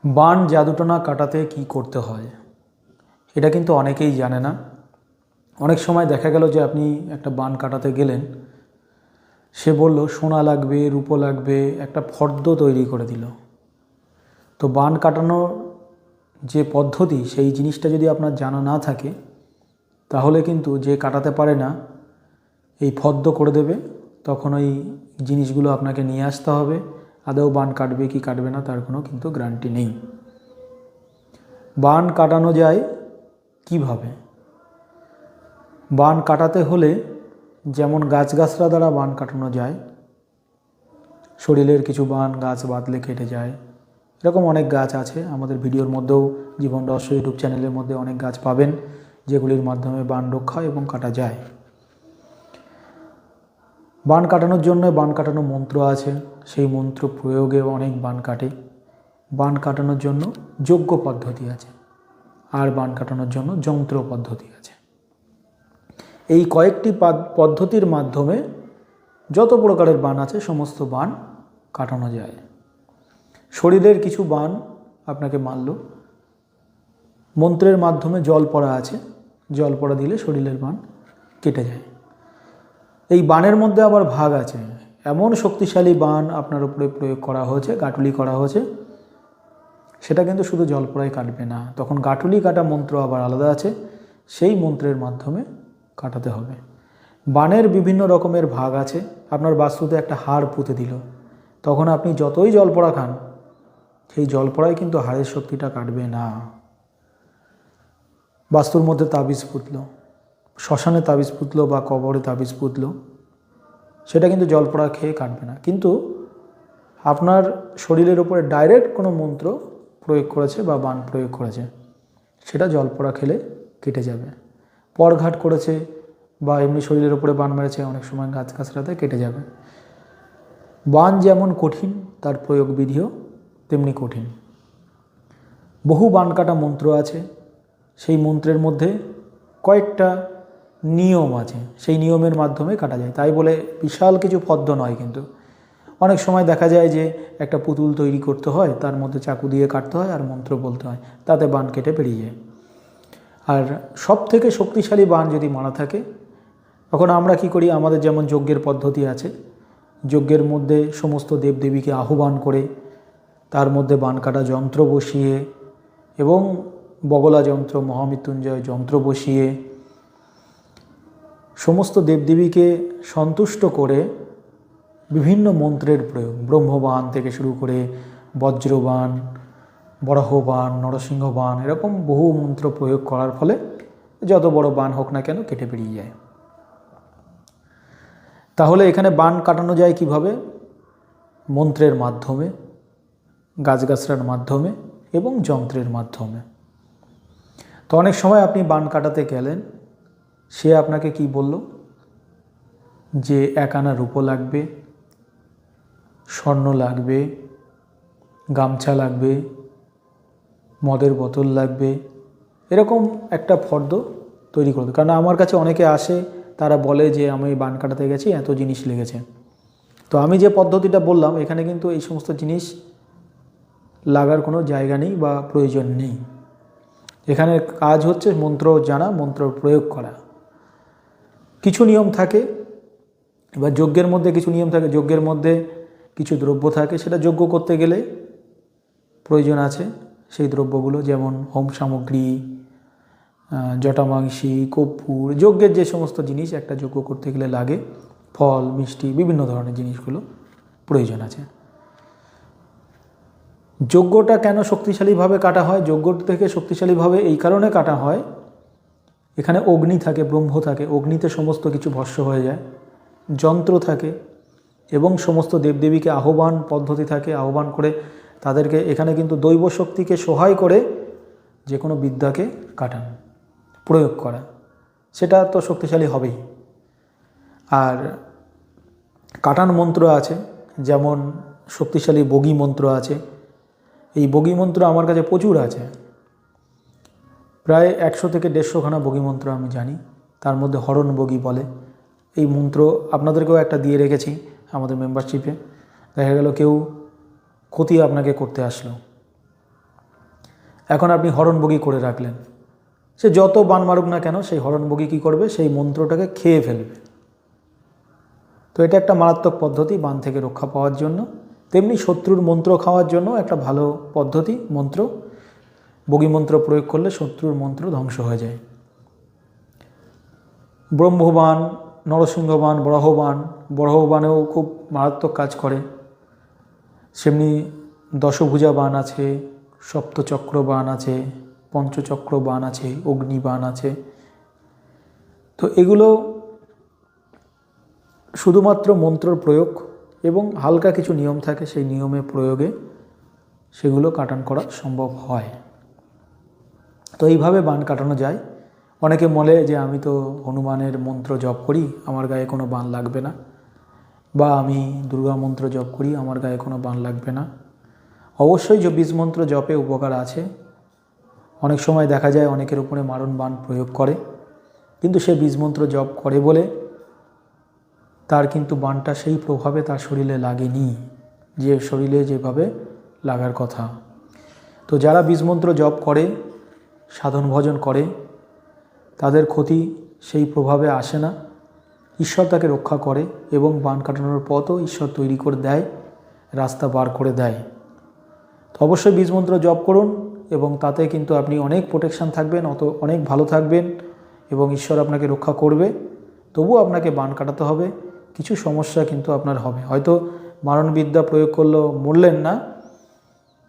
বান জাদুটোনা কাটাতে কি করতে হয় এটা কিন্তু অনেকেই জানে না। অনেক সময় দেখা গেল যে আপনি একটা বান কাটাতে গেলেন, সে বলল সোনা লাগবে, রূপো লাগবে, একটা ফর্দ তৈরি করে দিল। তো বান কাটানোর যে পদ্ধতি সেই জিনিসটা যদি আপনার জানা না থাকে, তাহলে কিন্তু যে কাটাতে পারে না এই ফর্দ করে দেবে। তখন ওই জিনিসগুলো আপনাকে নিয়ে আসতে হবে। আদৌ বান কাটবে কি কাটবে না তার কোনো কিন্তু গ্যারান্টি নেই। বান কাটানো যায় কিভাবে? বান কাটাতে হলে যেমন গাছগাছরা দ্বারা বান কাটানো যায়, শরীরের কিছু বান গাছ বাঁধলে কেটে যায়, এরকম অনেক গাছ আছে। আমাদের ভিডিওর মধ্যেও জীবন রহস্য ইউটিউব চ্যানেলের মধ্যে অনেক গাছ পাবেন যেগুলির মাধ্যমে বান রক্ষা এবং কাটা যায়। বান কাটানোর জন্য বান কাটানো মন্ত্র আছে, সেই মন্ত্র প্রয়োগে অনেক বান কাটে। বান কাটানোর জন্য যজ্ঞ পদ্ধতি আছে, আর বান কাটানোর জন্য যন্ত্র পদ্ধতি আছে। এই কয়েকটি পদ্ধতির মাধ্যমে যত প্রকারের বান আছে সমস্ত বান কাটানো যায়। শরীরের কিছু বান আপনাকে মারল, মন্ত্রের মাধ্যমে জল পড়া আছে, জল পড়া দিলে শরীরের বান কেটে যায়। এই বানের মধ্যে আবার ভাগ আছে। এমন শক্তিশালী বান আপনার উপরে প্রয়োগ করা হয়েছে, গাঁটুলি করা হয়েছে, সেটা কিন্তু শুধু জল পড়াই কাটবে না, তখন গাঁটুলি কাটা মন্ত্র আবার আলাদা আছে, সেই মন্ত্রের মাধ্যমে কাটাতে হবে। বানের বিভিন্ন রকমের ভাগ আছে। আপনার বাস্তুতে একটা হাড় পুঁতে দিল, তখন আপনি যতই জল পড়া খান সেই জল পড়ায় কিন্তু হাড়ের শক্তিটা কাটবে না। বাস্তুর মধ্যে তাবিজ পুতলো, শ্মশানে তাবিজ পুতলো বা কবরে তাবিজ পুতলো, সেটা কিন্তু জল পড়া খেয়ে কাটবে না। কিন্তু আপনার শরীরের উপরে ডাইরেক্ট কোনো মন্ত্র প্রয়োগ করেছে বা বান প্রয়োগ করেছে, সেটা জল পড়া খেলে কেটে যাবে। পরঘাট করেছে বা এমনি শরীরের উপরে বান মেরেছে, অনেক সময় গাছগাছড়াতে কেটে যাবে। বান যেমন কঠিন, তার প্রয়োগ বিধিও তেমনি কঠিন। বহু বান কাটা মন্ত্র আছে, সেই মন্ত্রের মধ্যে কয়েকটা নিয়ম আছে, সেই নিয়মের মাধ্যমে কাটা যায়। তাই বলে বিশাল কিছু পদ্ম নয়। কিন্তু অনেক সময় দেখা যায় যে একটা পুতুল তৈরি করতে হয়, তার মধ্যে চাকু দিয়ে কাটতে হয় আর মন্ত্র বলতে হয়, তাতে বান কেটে বেরিয়ে যায়। আর সব থেকে শক্তিশালী বান যদি মারা থাকে, তখন আমরা কি করি, আমাদের যেমন যজ্ঞের পদ্ধতি আছে, যজ্ঞের মধ্যে সমস্ত দেবদেবীকে আহ্বান করে তার মধ্যে বান কাটা যন্ত্র বসিয়ে এবং বগলা যন্ত্র, মহামৃত্যুঞ্জয় যন্ত্র বসিয়ে সমস্ত দেবদেবীকে সন্তুষ্ট করে বিভিন্ন মন্ত্রের প্রয়োগ, ব্রহ্মবান থেকে শুরু করে বজ্রবান, বরাহবান, নরসিংহবান, এরকম বহু মন্ত্র প্রয়োগ করার ফলে যত বড় বান হোক না কেন কেটে বেরিয়ে যায়। তাহলে এখানে বান কাটানো যায় কিভাবে? মন্ত্রের মাধ্যমে, গাছগাছড়ার মাধ্যমে এবং যন্ত্রের মাধ্যমে। তো অনেক সময় আপনি বান কাটাতে গেলেন, সে আপনাকে কি বলল যে 1 আনা রূপো লাগবে, স্বর্ণ লাগবে, গামছা লাগবে, মদের বোতল লাগবে, এরকম একটা ফর্দ তৈরি করবে। কারণ আমার কাছে অনেকে আসে, তারা বলে যে আমি বান কাটাতে গেছি, এত জিনিস লেগেছে। তো আমি যে পদ্ধতিটা বললাম, এখানে কিন্তু এই সমস্ত জিনিস লাগার কোনো জায়গা নেই বা প্রয়োজন নেই। এখানে কাজ হচ্ছে মন্ত্র জানা, মন্ত্র প্রয়োগ করা। কিছু নিয়ম থাকে, এবার যজ্ঞের মধ্যে কিছু নিয়ম থাকে, যজ্ঞের মধ্যে কিছু দ্রব্য থাকে, সেটা যজ্ঞ করতে গেলে প্রয়োজন আছে। সেই দ্রব্যগুলো যেমন হোম সামগ্রী, জটামাংসী, কর্পূর, যজ্ঞের যে সমস্ত জিনিস একটা যজ্ঞ করতে গেলে লাগে, ফল, মিষ্টি, বিভিন্ন ধরনের জিনিসগুলো প্রয়োজন আছে। যজ্ঞটা কেন শক্তিশালীভাবে কাটা হয়? যজ্ঞ থেকে শক্তিশালীভাবে এই কারণে কাটা হয়, এখানে অগ্নি থাকে, ব্রহ্ম থাকে, অগ্নিতে সমস্ত কিছু ভস্ম হয়ে যায়। যন্ত্র থাকে এবং সমস্ত দেবদেবীকে আহ্বান পদ্ধতি থাকে, আহ্বান করে তাদেরকে, এখানে কিন্তু দৈব শক্তিকে সহায় করে যে কোনো বিদ্যাকে কাটান, প্রয়োগ করা, সেটা তো শক্তিশালী হবেই। আর কাটান মন্ত্র আছে, যেমন শক্তিশালী বগি মন্ত্র আছে। এই বগি মন্ত্র আমার কাছে প্রচুর আছে, প্রায় 100 থেকে 150 খানা বগি মন্ত্র আমি জানি। তার মধ্যে হরণ বগি বলে, এই মন্ত্র আপনাদেরকেও একটা দিয়ে রেখেছি আমাদের মেম্বারশিপে। দেখা গেল কেউ ক্ষতি আপনাকে করতে আসলো, এখন আপনি হরণবগী করে রাখলেন, সে যত বান মারুক না কেন সেই হরণবগী কী করবে, সেই মন্ত্রটাকে খেয়ে ফেলবে। তো এটা একটা মারাত্মক পদ্ধতি বান থেকে রক্ষা পাওয়ার জন্য। তেমনি শত্রুর মন্ত্র খাওয়ার জন্য একটা ভালো পদ্ধতি মন্ত্র, বগী মন্ত্র প্রয়োগ করলে শত্রুর মন্ত্র ধ্বংস হয়ে যায়। ব্রহ্মবান, নরসিংহবান, বরাহবানেও খুব মারাত্মক কাজ করে। সেমনি দশভুজা বান আছে, সপ্তচক্র বান আছে, পঞ্চচক্র বান আছে, অগ্নিবান আছে। তো এগুলো শুধুমাত্র মন্ত্রর প্রয়োগ এবং হালকা কিছু নিয়ম থাকে, সেই নিয়মে প্রয়োগে সেগুলো কাটান করা সম্ভব হয়। তো এইভাবে বান কাটানো যায়। অনেকে বলে যে আমি তো হনুমানের মন্ত্র জপ করি, আমার গায়ে কোনো বান লাগবে না, বা আমি দুর্গা মন্ত্র জপ করি, আমার গায়ে কোনো বান লাগবে না। অবশ্যই যে বীজ মন্ত্র জপে উপকার আছে। অনেক সময় দেখা যায় অনেকের উপরে মারণ বান প্রয়োগ করে, কিন্তু সে বীজ মন্ত্র জপ করে বলে তার কিন্তু বানটা সেই প্রভাবে তার শরীরে লাগেনি যে শরীরে যেভাবে লাগার কথা। তো যারা বীজ মন্ত্র জপ করে, সাধন ভজন করে, তাদের ক্ষতি সেই প্রভাবে আসে না। ঈশ্বর তাকে রক্ষা করে এবং বান কাটানোর পথও ঈশ্বর তৈরি করে দেয়, রাস্তা বার করে দেয়। তো অবশ্যই বীজ মন্ত্র জপ করুন এবং তাতে কিন্তু আপনি অনেক প্রোটেকশান থাকবেন, অনেক ভালো থাকবেন এবং ঈশ্বর আপনাকে রক্ষা করবে। তবুও আপনাকে বান কাটাতে হবে, কিছু সমস্যা কিন্তু আপনার হবে। হয়তো মারণবিদ্যা প্রয়োগ করলেও মরলেন না,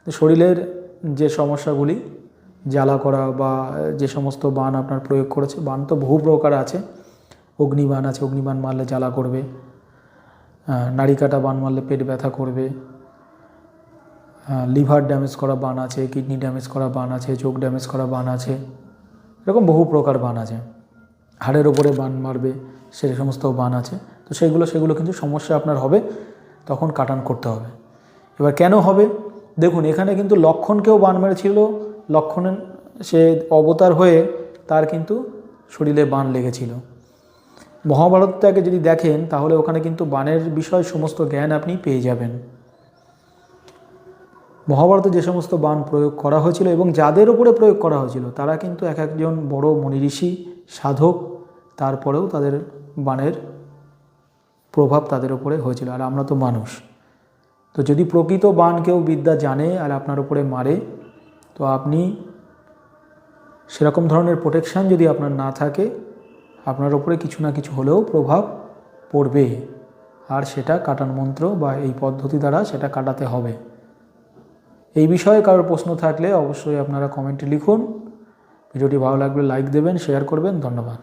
শরীরের যে সমস্যাগুলি, জ্বালা করা বা যে সমস্ত বান আপনার প্রয়োগ করেছে, বান তো বহু প্রকার আছে। অগ্নিবান আছে, অগ্নিবান মারলে জ্বালা করবে। নাড়ি কাটা বান মারলে পেট ব্যথা করবে। লিভার ড্যামেজ করা বান আছে, কিডনি ড্যামেজ করা বান আছে, চোখ ড্যামেজ করা বান আছে, এরকম বহু প্রকার বান আছে। হাড়ের ওপরে বান মারবে, সে সমস্ত বান আছে। তো সেগুলো কিন্তু সমস্যা আপনার হবে, তখন কাটান করতে হবে। এবার কেন হবে দেখুন, এখানে কিন্তু লক্ষণকেও বান মেরেছিল। লক্ষণ সে অবতার হয়ে তার কিন্তু শরীরে বান লেগেছিল। মহাভারতটাকে যদি দেখেন তাহলে ওখানে কিন্তু বানের বিষয় সমস্ত জ্ঞান আপনি পেয়ে যাবেন। মহাভারতে যে সমস্ত বান প্রয়োগ করা হয়েছিল এবং যাদের উপরে প্রয়োগ করা হয়েছিল তারা কিন্তু এক একজন বড় মুনি ঋষি, সাধক, তারপরেও তাদের বানের প্রভাব তাদের উপরে হয়েছিল। আর আমরা তো মানুষ। তো যদি প্রকৃত বান কেউ বিদ্যা জানে আর আপনার উপরে মারে, তো আপনি সেরকম ধরনের প্রোটেকশান যদি আপনার না থাকে, আপনার উপরে কিছু না কিছু হলেও প্রভাব পড়বে। আর সেটা কাটান মন্ত্র বা এই পদ্ধতি দ্বারা সেটা কাটাতে হবে। এই বিষয়ে কারোর প্রশ্ন থাকলে অবশ্যই আপনারা কমেন্টে লিখুন। ভিডিওটি ভালো লাগলে লাইক দেবেন, শেয়ার করবেন। ধন্যবাদ।